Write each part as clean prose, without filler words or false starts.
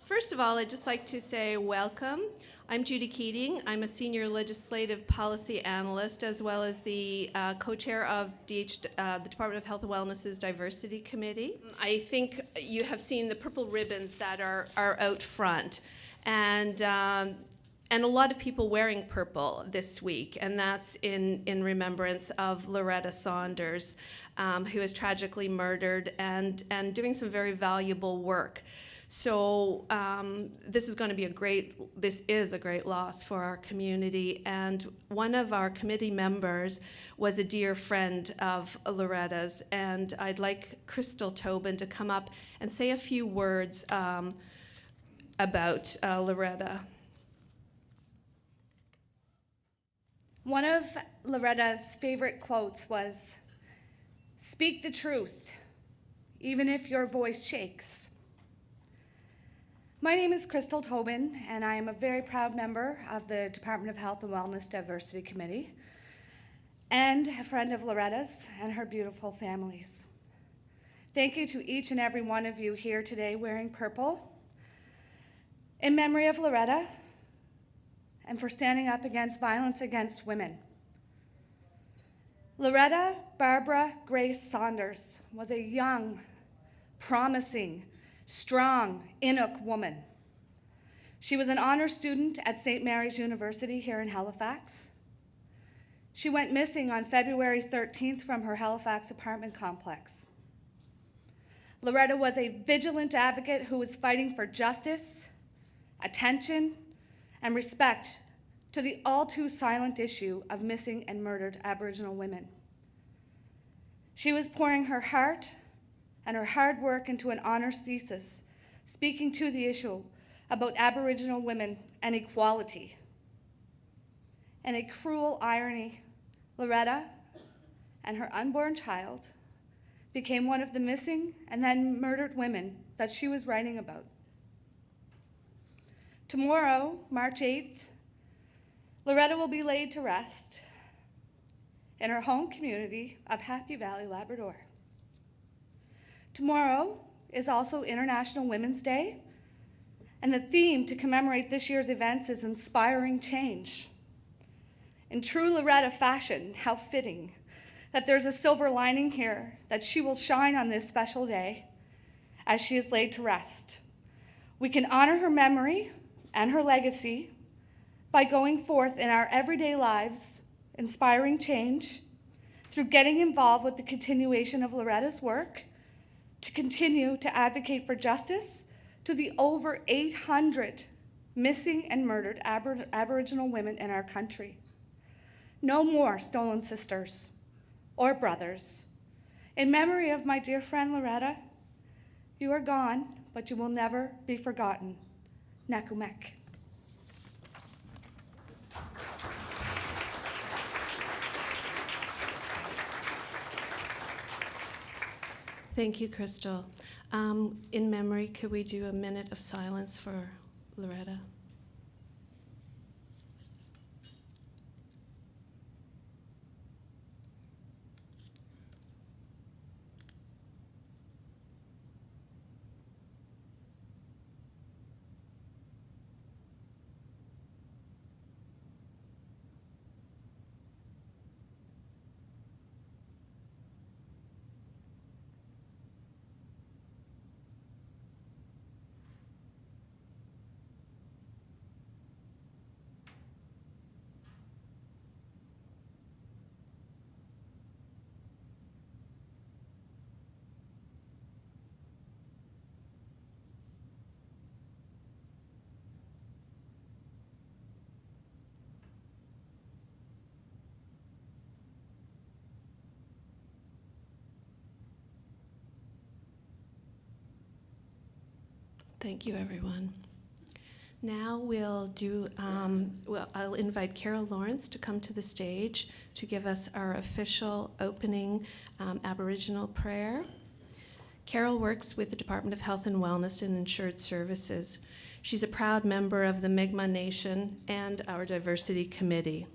First of all, I'd just like to say welcome. I'm Judy Keating. I'm a senior legislative policy analyst as well as the co-chair of the Department of Health and Wellness's Diversity Committee. I think you have seen the purple ribbons that are out front. And a lot of people wearing purple this week, and that's in remembrance of Loretta Saunders, who was tragically murdered and doing some very valuable work. So this is a great loss for our community, and one of our committee members was a dear friend of Loretta's, and I'd like Crystal Tobin to come up and say a few words about Loretta. One of Loretta's favorite quotes was, "Speak the truth, even if your voice shakes." My name is Crystal Tobin, and I am a very proud member of the Department of Health and Wellness Diversity Committee, and a friend of Loretta's and her beautiful families. Thank you to each and every one of you here today wearing purple, in memory of Loretta, and for standing up against violence against women. Loretta Barbara Grace Saunders was a young, promising, strong Inuk woman. She was an honors student at St. Mary's University here in Halifax. She went missing on February 13th from her Halifax apartment complex. Loretta was a vigilant advocate who was fighting for justice, attention, and respect to the all too silent issue of missing and murdered Aboriginal women. She was pouring her heart and her hard work into an honors thesis, speaking to the issue about Aboriginal women and equality. In a cruel irony, Loretta and her unborn child became one of the missing and then murdered women that she was writing about. Tomorrow, March 8th, Loretta will be laid to rest in her home community of Happy Valley, Labrador. Tomorrow is also International Women's Day, and the theme to commemorate this year's events is Inspiring Change. In true Loretta fashion, how fitting that there's a silver lining here, that she will shine on this special day as she is laid to rest. We can honor her memory and her legacy by going forth in our everyday lives, inspiring change, through getting involved with the continuation of Loretta's work, to continue to advocate for justice to the over 800 missing and murdered Aboriginal women in our country. No more stolen sisters or brothers. In memory of my dear friend Loretta, you are gone, but you will never be forgotten. Nakumek. Thank you, Crystal. In memory, could we do a minute of silence for Loretta? Thank you, everyone. Now I'll invite Carol Lawrence to come to the stage to give us our official opening Aboriginal prayer. Carol works with the Department of Health and Wellness and Insured Services. She's a proud member of the Mi'kmaq Nation and our Diversity Committee.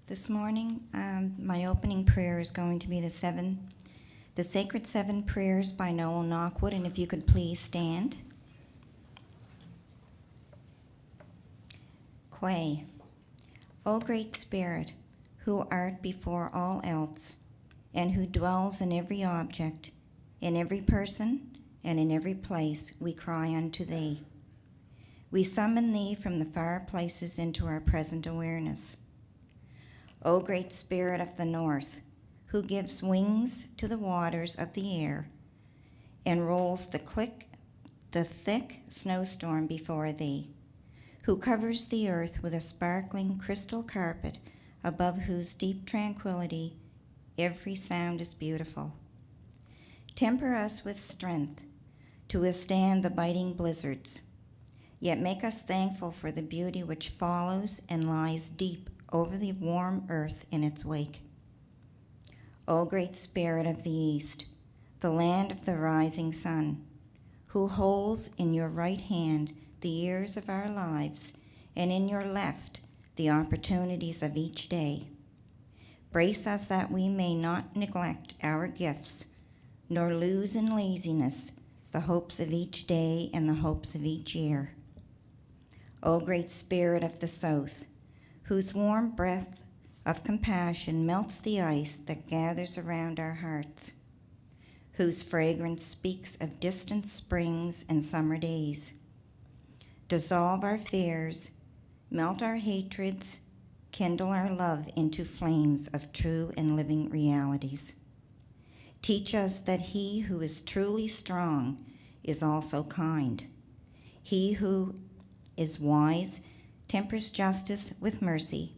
This morning, my opening prayer is going to be the the Sacred Seven Prayers by Noel Knockwood, and if you could please stand. Quay. O Great Spirit, who art before all else, and who dwells in every object, in every person, and in every place, we cry unto thee. We summon thee from the far places into our present awareness. O Great Spirit of the North, who gives wings to the waters of the air, and rolls the thick snowstorm before thee, who covers the earth with a sparkling crystal carpet, above whose deep tranquility every sound is beautiful. Temper us with strength to withstand the biting blizzards, yet make us thankful for the beauty which follows and lies deep over the warm earth in its wake. O Great Spirit of the East, the land of the rising sun, who holds in your right hand the years of our lives, and in your left the opportunities of each day. Brace us that we may not neglect our gifts, nor lose in laziness the hopes of each day and the hopes of each year. O Great Spirit of the South, whose warm breath of compassion melts the ice that gathers around our hearts, whose fragrance speaks of distant springs and summer days. Dissolve our fears, melt our hatreds, kindle our love into flames of true and living realities. Teach us that he who is truly strong is also kind. He who is wise tempers justice with mercy.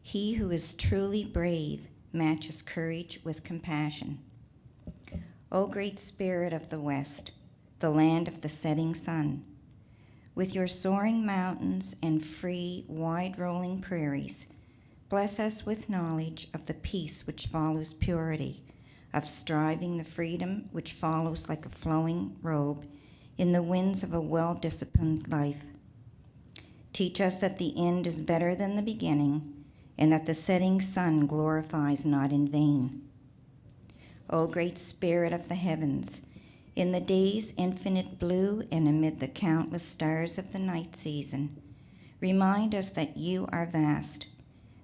He who is truly brave matches courage with compassion. O Great Spirit of the West, the land of the setting sun, with your soaring mountains and free, wide-rolling prairies, bless us with knowledge of the peace which follows purity, of striving the freedom which follows like a flowing robe in the winds of a well-disciplined life. Teach us that the end is better than the beginning, and that the setting sun glorifies not in vain. O Great Spirit of the heavens, in the day's infinite blue and amid the countless stars of the night season, remind us that you are vast,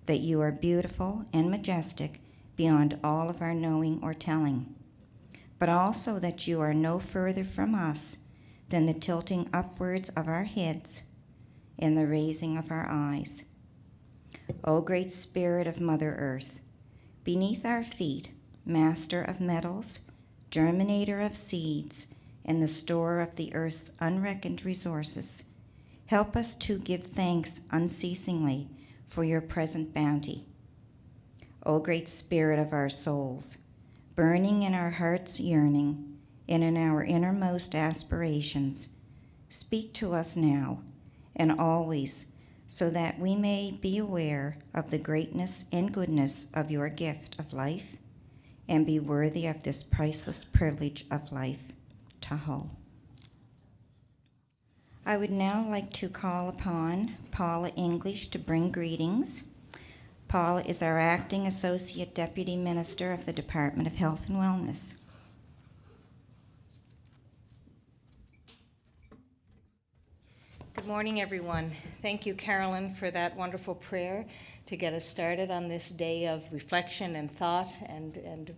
that you are beautiful and majestic beyond all of our knowing or telling, but also that you are no further from us than the tilting upwards of our heads and the raising of our eyes. O Great Spirit of Mother Earth, beneath our feet, master of metals, germinator of seeds, and the store of the earth's unreckoned resources, help us to give thanks unceasingly for your present bounty. O Great Spirit of our souls, burning in our hearts' yearning and in our innermost aspirations, speak to us now and always, so that we may be aware of the greatness and goodness of your gift of life and be worthy of this priceless privilege of life. Tahoe. I would now like to call upon Paula English to bring greetings. Paula is our Acting Associate Deputy Minister of the Department of Health and Wellness. Good morning, everyone. Thank you, Carolyn, for that wonderful prayer to get us started on this day of reflection and thought and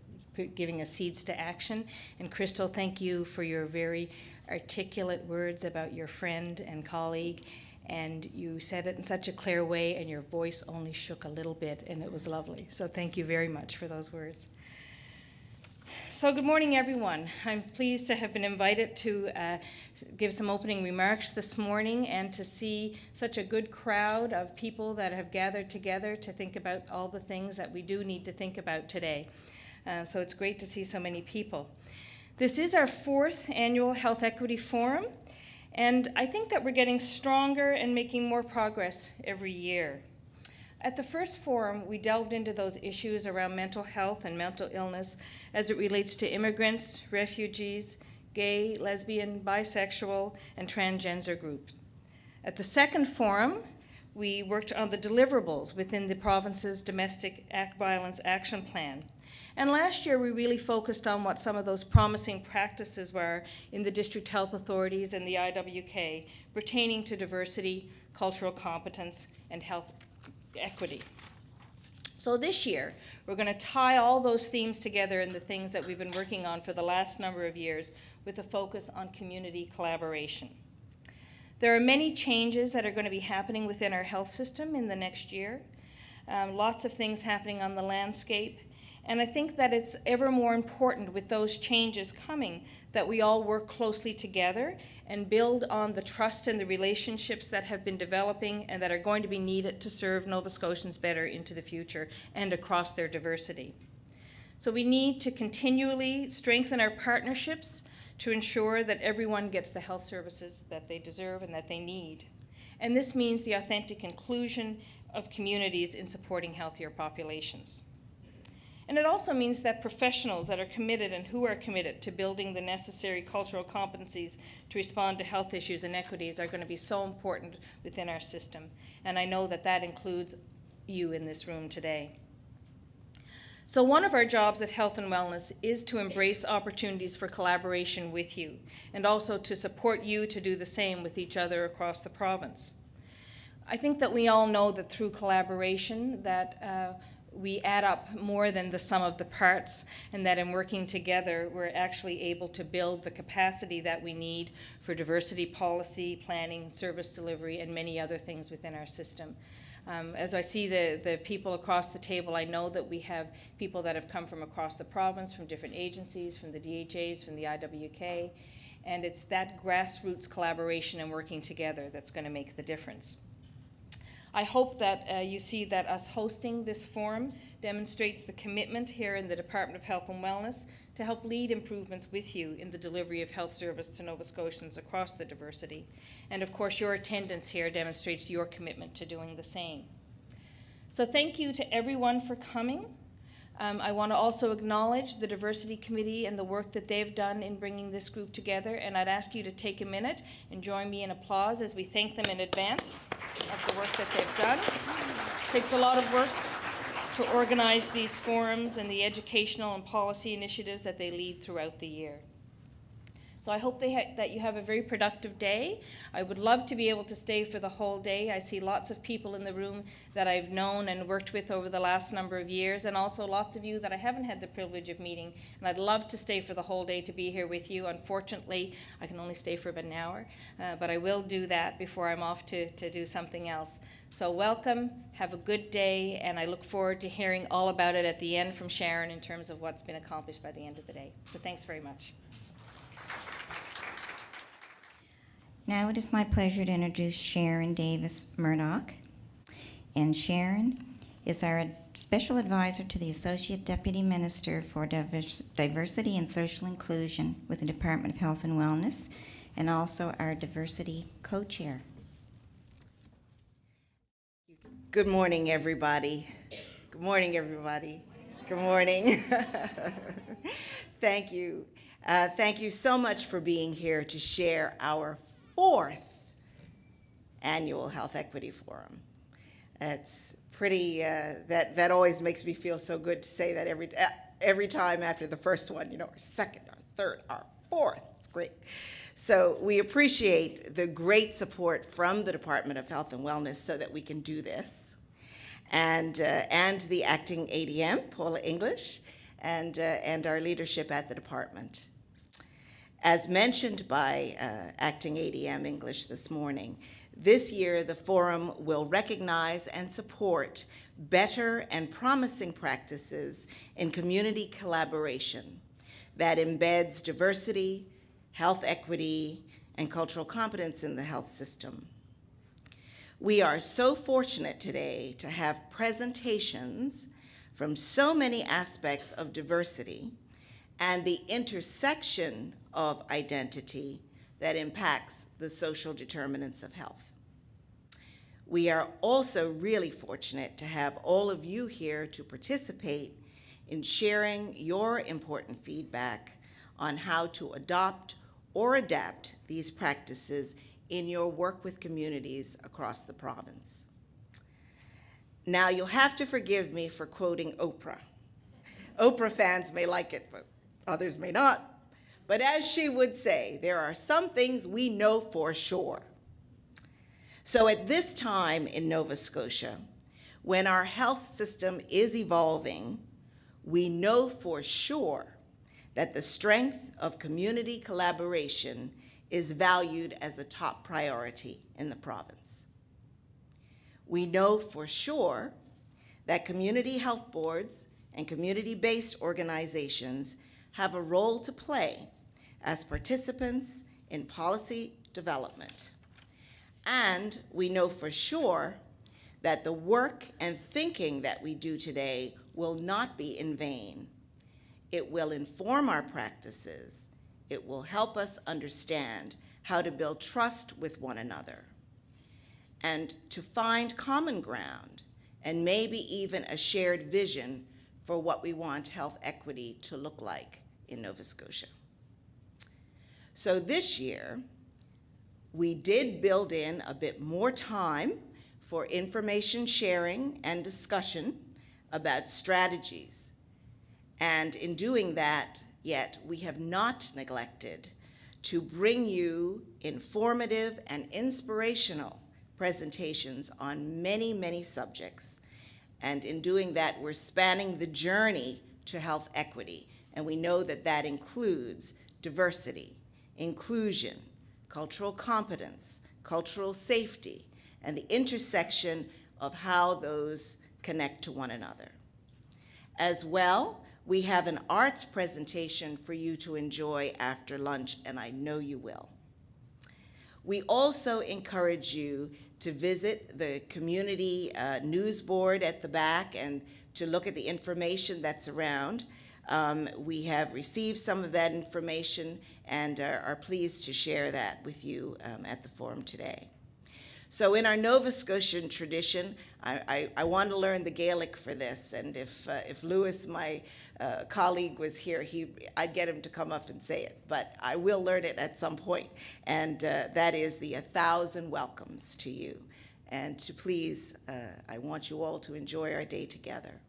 giving us seeds to action. And Crystal, thank you for your very articulate words about your friend and colleague. And you said it in such a clear way, and your voice only shook a little bit, and it was lovely. So thank you very much for those words. So good morning, everyone. I'm pleased to have been invited to give some opening remarks this morning and to see such a good crowd of people that have gathered together to think about all the things that we do need to think about today. So it's great to see so many people. This is our 4th annual Health Equity Forum, and I think that we're getting stronger and making more progress every year. At the first forum, we delved into those issues around mental health and mental illness as it relates to immigrants, refugees, gay, lesbian, bisexual, and transgender groups. At the second forum, we worked on the deliverables within the province's Domestic Violence Action Plan. And last year, we really focused on what some of those promising practices were in the district health authorities and the IWK pertaining to diversity, cultural competence, and health equity. So this year, we're going to tie all those themes together in the things that we've been working on for the last number of years with a focus on community collaboration. There are many changes that are going to be happening within our health system in the next year. Lots of things happening on the landscape. And I think that it's ever more important with those changes coming that we all work closely together and build on the trust and the relationships that have been developing and that are going to be needed to serve Nova Scotians better into the future and across their diversity. So we need to continually strengthen our partnerships to ensure that everyone gets the health services that they deserve and that they need. And this means the authentic inclusion of communities in supporting healthier populations. And it also means that professionals that are committed and who are committed to building the necessary cultural competencies to respond to health issues and equities are going to be so important within our system. And I know that that includes you in this room today. So one of our jobs at Health and Wellness is to embrace opportunities for collaboration with you and also to support you to do the same with each other across the province. I think that we all know that through collaboration that we add up more than the sum of the parts, and that in working together, we're actually able to build the capacity that we need for diversity policy, planning, service delivery, and many other things within our system. As I see the people across the table, I know that we have people that have come from across the province, from different agencies, from the DHAs, from the IWK, and it's that grassroots collaboration and working together that's going to make the difference. I hope that you see that us hosting this forum demonstrates the commitment here in the Department of Health and Wellness to help lead improvements with you in the delivery of health service to Nova Scotians across the diversity. And of course, your attendance here demonstrates your commitment to doing the same. So thank you to everyone for coming. I want to also acknowledge the Diversity Committee and the work that they've done in bringing this group together, and I'd ask you to take a minute and join me in applause as we thank them in advance of the work that they've done. It takes a lot of work to organize these forums and the educational and policy initiatives that they lead throughout the year. So I hope that you have a very productive day. I would love to be able to stay for the whole day. I see lots of people in the room that I've known and worked with over the last number of years, and also lots of you that I haven't had the privilege of meeting. And I'd love to stay for the whole day to be here with you. Unfortunately, I can only stay for about an hour, but I will do that before I'm off to do something else. So welcome, have a good day, and I look forward to hearing all about it at the end from Sharon in terms of what's been accomplished by the end of the day. So thanks very much. Now it is my pleasure to introduce Sharon Davis Murdoch. And Sharon is our Special Advisor to the Associate Deputy Minister for Diversity and Social Inclusion with the Department of Health and Wellness, and also our Diversity Co-Chair. Good morning, everybody. Good morning, everybody. Good morning. Thank you. Thank you so much for being here to share our 4th annual Health Equity Forum. It's pretty, that always makes me feel so good to say that every time after the first one, you know, our second, our third, our 4th. It's great. So we appreciate the great support from the Department of Health and Wellness so that we can do this. And the acting ADM, Paula English, and our leadership at the department. As mentioned by acting ADM English this morning, this year the forum will recognize and support better and promising practices in community collaboration that embeds diversity, health equity, and cultural competence in the health system. We are so fortunate today to have presentations from so many aspects of diversity and the intersection of identity that impacts the social determinants of health. We are also really fortunate to have all of you here to participate in sharing your important feedback on how to adopt or adapt these practices in your work with communities across the province. Now, you'll have to forgive me for quoting Oprah, Oprah fans may like it, but others may not. But as she would say, there are some things we know for sure. So at this time in Nova Scotia, when our health system is evolving, we know for sure that the strength of community collaboration is valued as a top priority in the province. We know for sure that community health boards and community-based organizations have a role to play as participants in policy development. And we know for sure that the work and thinking that we do today will not be in vain. It will inform our practices. It will help us understand how to build trust with one another and to find common ground and maybe even a shared vision for what we want health equity to look like in Nova Scotia. So this year, we did build in a bit more time for information sharing and discussion about strategies. And in doing that, yet we have not neglected to bring you informative and inspirational presentations on many, many subjects. And in doing that, we're spanning the journey to health equity. And we know that that includes diversity, inclusion, cultural competence, cultural safety, and the intersection of how those connect to one another. As well, we have an arts presentation for you to enjoy after lunch, and I know you will. We also encourage you to visit the community news board at the back and to look at the information that's around. We have received some of that information and are pleased to share that with you at the forum today. So in our Nova Scotian tradition, I want to learn the Gaelic for this, and if Lewis, my colleague, was here, I'd get him to come up and say it, but I will learn it at some point, and that is the 1,000 welcomes to you. And to please, I want you all to enjoy our day together.